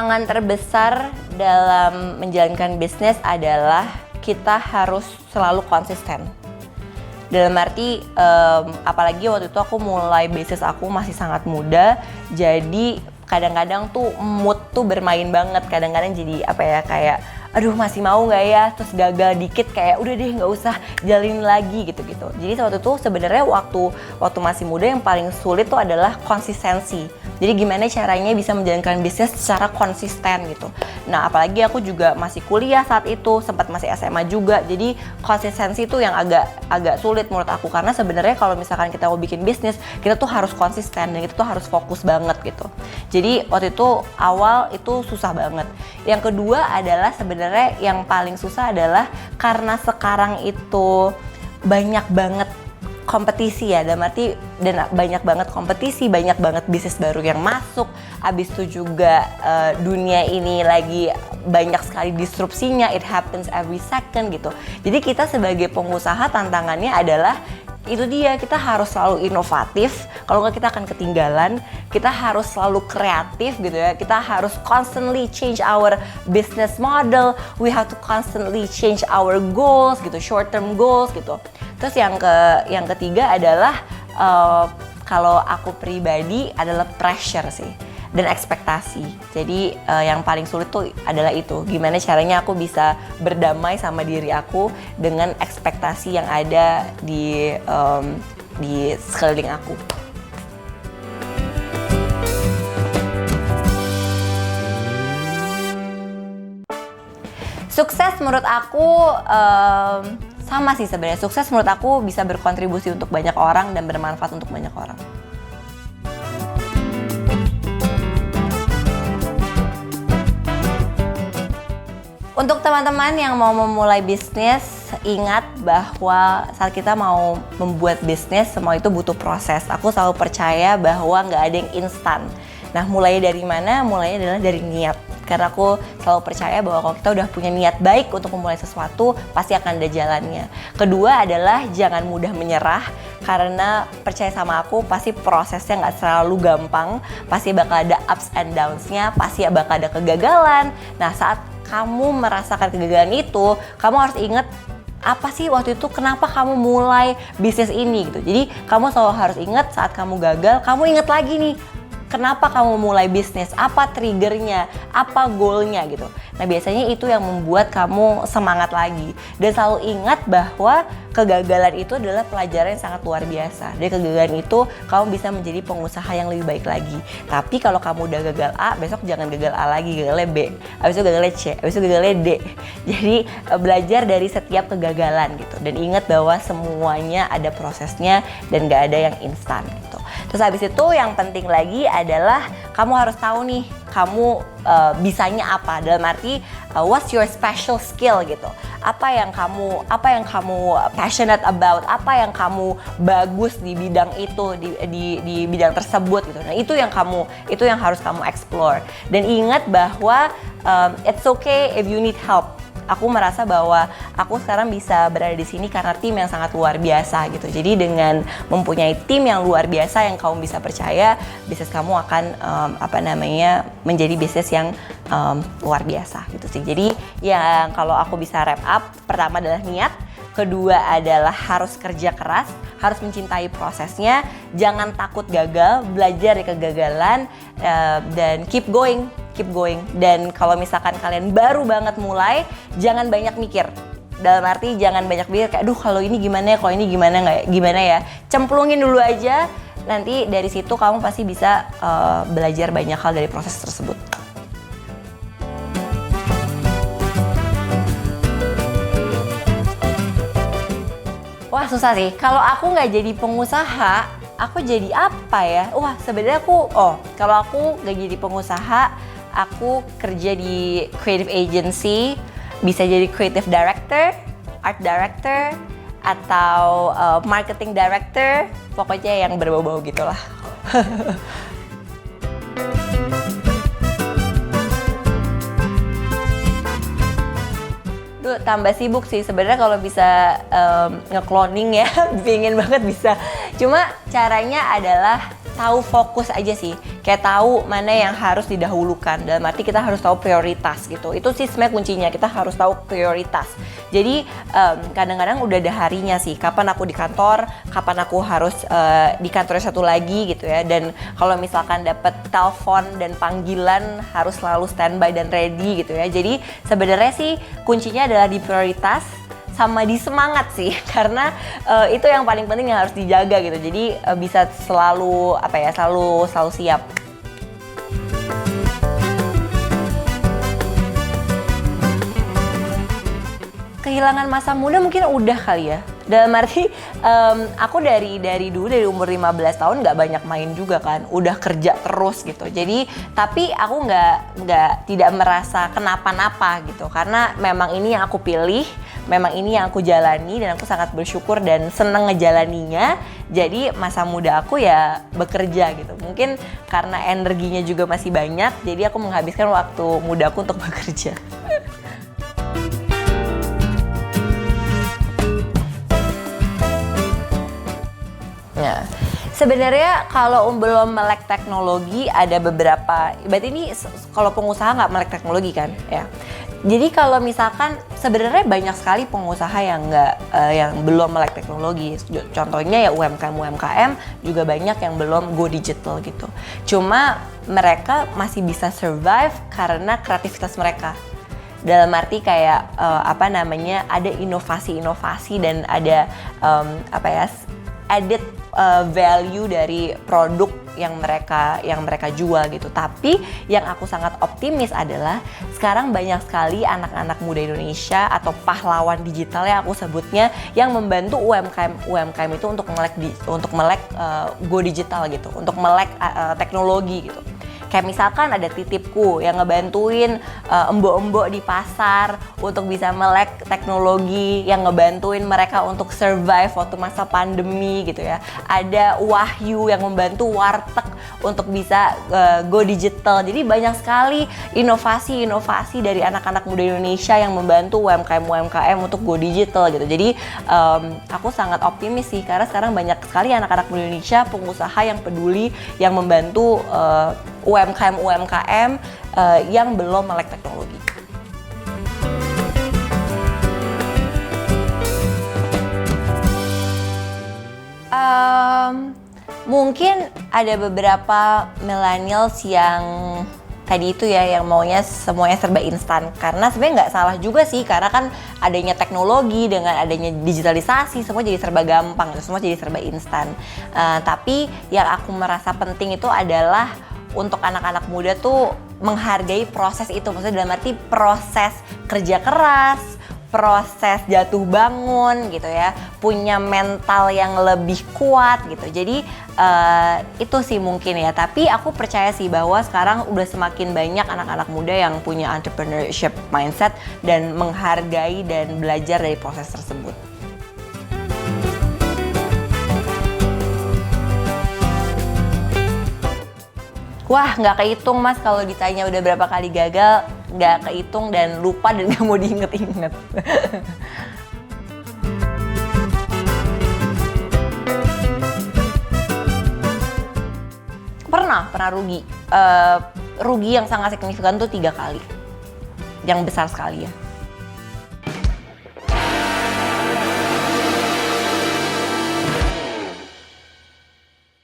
Tantangan terbesar dalam menjalankan bisnis adalah kita harus selalu konsisten. Dalam arti, apalagi waktu itu aku mulai bisnis aku masih sangat muda, jadi kadang-kadang tuh mood tuh bermain banget. Kadang-kadang jadi kayak aduh masih mau nggak ya, terus gagal dikit kayak udah deh nggak usah jalin lagi gitu-gitu. Jadi waktu itu sebenarnya waktu masih muda yang paling sulit tuh adalah konsistensi. Jadi gimana caranya bisa menjalankan bisnis secara konsisten gitu. Nah apalagi aku juga masih kuliah saat itu, sempat masih SMA juga. Jadi konsistensi itu yang agak sulit menurut aku. Karena sebenarnya kalau misalkan kita mau bikin bisnis, kita tuh harus konsisten dan kita tuh harus fokus banget gitu. Jadi waktu itu awal itu susah banget. Yang kedua adalah sebenarnya yang paling susah adalah karena sekarang itu banyak banget kompetisi ya, dan banyak banget kompetisi, banyak banget bisnis baru yang masuk. Abis itu juga dunia ini lagi banyak sekali disrupsinya, it happens every second gitu. Jadi kita sebagai pengusaha tantangannya adalah itu dia, kita harus selalu inovatif, kalau nggak kita akan ketinggalan. Kita harus selalu kreatif gitu ya, kita harus constantly change our business model, we have to constantly change our goals gitu, short term goals gitu. Terus yang ketiga adalah kalau aku pribadi adalah pressure sih dan ekspektasi. Jadi yang paling sulit tuh adalah itu, gimana caranya aku bisa berdamai sama diri aku dengan ekspektasi yang ada di sekeliling aku. Sukses menurut aku sama sih sebenarnya. Sukses menurut aku bisa berkontribusi untuk banyak orang dan bermanfaat untuk banyak orang. Untuk teman-teman yang mau memulai bisnis, ingat bahwa saat kita mau membuat bisnis, semua itu butuh proses. Aku selalu percaya bahwa nggak ada yang instan. Nah, mulai dari mana? Mulainya adalah dari niat. Karena aku selalu percaya bahwa kalau kita udah punya niat baik untuk memulai sesuatu, pasti akan ada jalannya. Kedua adalah jangan mudah menyerah, karena percaya sama aku, pasti prosesnya nggak selalu gampang, pasti bakal ada ups and downs-nya, pasti bakal ada kegagalan. Nah, saat kamu merasakan kegagalan itu, kamu harus ingat apa sih waktu itu kenapa kamu mulai bisnis ini gitu. Jadi kamu selalu harus ingat saat kamu gagal, kamu ingat lagi nih, kenapa kamu mulai bisnis, apa triggernya, apa goalnya gitu. Nah biasanya itu yang membuat kamu semangat lagi. Dan selalu ingat bahwa kegagalan itu adalah pelajaran yang sangat luar biasa. Dari kegagalan itu kamu bisa menjadi pengusaha yang lebih baik lagi. Tapi kalau kamu udah gagal A, besok jangan gagal A lagi, gagalnya B, habis itu gagalnya C, habis itu gagalnya D. Jadi belajar dari setiap kegagalan gitu. Dan ingat bahwa semuanya ada prosesnya dan gak ada yang instan gitu. Terus habis itu yang penting lagi adalah kamu harus tahu nih kamu bisanya apa, dalam arti what's your special skill gitu. Apa yang kamu passionate about, apa yang kamu bagus di bidang itu, di bidang tersebut gitu. Nah, itu yang harus kamu explore. Dan ingat bahwa it's okay if you need help. Aku merasa bahwa aku sekarang bisa berada di sini karena tim yang sangat luar biasa gitu. Jadi dengan mempunyai tim yang luar biasa yang kamu bisa percaya, bisnis kamu akan menjadi bisnis yang luar biasa gitu sih. Jadi yang kalau aku bisa wrap up, pertama adalah niat, kedua adalah harus kerja keras, harus mencintai prosesnya, jangan takut gagal, belajar dari kegagalan, dan keep going. Dan kalau misalkan kalian baru banget mulai, jangan banyak mikir. Dalam arti jangan banyak mikir kayak, aduh kalau ini gimana ya, kalau ini gimana ya. Cemplungin dulu aja, nanti dari situ kamu pasti bisa belajar banyak hal dari proses tersebut. Wah susah sih, kalau aku nggak jadi pengusaha, aku jadi apa ya? Wah sebenarnya kalau aku nggak jadi pengusaha, aku kerja di creative agency, bisa jadi creative director, art director, atau marketing director, pokoknya yang berbau-bau gitulah. Duh, tambah sibuk sih sebenarnya kalau bisa nge-cloning ya, pengen banget bisa. Cuma caranya adalah tahu fokus aja sih, kayak tahu mana yang harus didahulukan. Dalam arti kita harus tahu prioritas gitu. Itu sih sebenarnya kuncinya, kita harus tahu prioritas. Jadi kadang-kadang udah ada harinya sih, kapan aku di kantor, kapan aku harus di kantor satu lagi gitu ya. Dan kalau misalkan dapat telepon dan panggilan harus selalu standby dan ready gitu ya. Jadi sebenarnya sih kuncinya adalah di prioritas sama di semangat sih, karena itu yang paling penting yang harus dijaga gitu. Jadi bisa selalu selalu siap. Kehilangan masa muda mungkin udah kali ya. Dalam arti aku dari dulu dari umur 15 tahun nggak banyak main juga kan, udah kerja terus gitu. Jadi tapi aku tidak merasa kenapa-napa gitu, karena memang ini yang aku pilih, memang ini yang aku jalani dan aku sangat bersyukur dan seneng ngejalaninya. Jadi masa muda aku ya bekerja gitu. Mungkin karena energinya juga masih banyak, jadi aku menghabiskan waktu mudaku untuk bekerja. Ya, sebenarnya kalau belum melek teknologi ada beberapa, berarti ini kalau pengusaha nggak melek teknologi kan ya. Jadi kalau misalkan sebenarnya banyak sekali pengusaha yang belum melek teknologi. Contohnya ya UMKM juga banyak yang belum go digital gitu. Cuma mereka masih bisa survive karena kreativitas mereka. Dalam arti kayak ada inovasi-inovasi dan ada added value dari produk yang mereka jual gitu. Tapi yang aku sangat optimis adalah sekarang banyak sekali anak-anak muda Indonesia atau pahlawan digital yang aku sebutnya, yang membantu UMKM itu untuk melek go digital gitu, untuk melek teknologi gitu. Kayak misalkan ada Titipku yang ngebantuin embok-embok di pasar untuk bisa melek teknologi, yang ngebantuin mereka untuk survive waktu masa pandemi gitu ya. Ada Wahyu yang membantu warteg untuk bisa go digital. Jadi banyak sekali inovasi-inovasi dari anak-anak muda Indonesia yang membantu UMKM untuk go digital gitu. Jadi aku sangat optimis sih, karena sekarang banyak sekali anak-anak muda Indonesia, pengusaha yang peduli, yang membantu UMKM yang belum melek teknologi. Mungkin ada beberapa millennials yang tadi itu ya, yang maunya semuanya serba instan. Karena sebenarnya nggak salah juga sih, karena kan adanya teknologi, dengan adanya digitalisasi, semua jadi serba gampang, semua jadi serba instan. Tapi yang aku merasa penting itu adalah untuk anak-anak muda tuh menghargai proses itu. Maksudnya dalam arti proses kerja keras, proses jatuh bangun gitu ya, punya mental yang lebih kuat gitu. Jadi itu sih mungkin ya. Tapi aku percaya sih bahwa sekarang udah semakin banyak anak-anak muda yang punya entrepreneurship mindset dan menghargai dan belajar dari proses tersebut. Wah, nggak kehitung mas, kalau ditanya udah berapa kali gagal, nggak kehitung dan lupa dan nggak mau diinget-inget. Pernah rugi. Rugi yang sangat signifikan tuh 3 kali, yang besar sekali ya.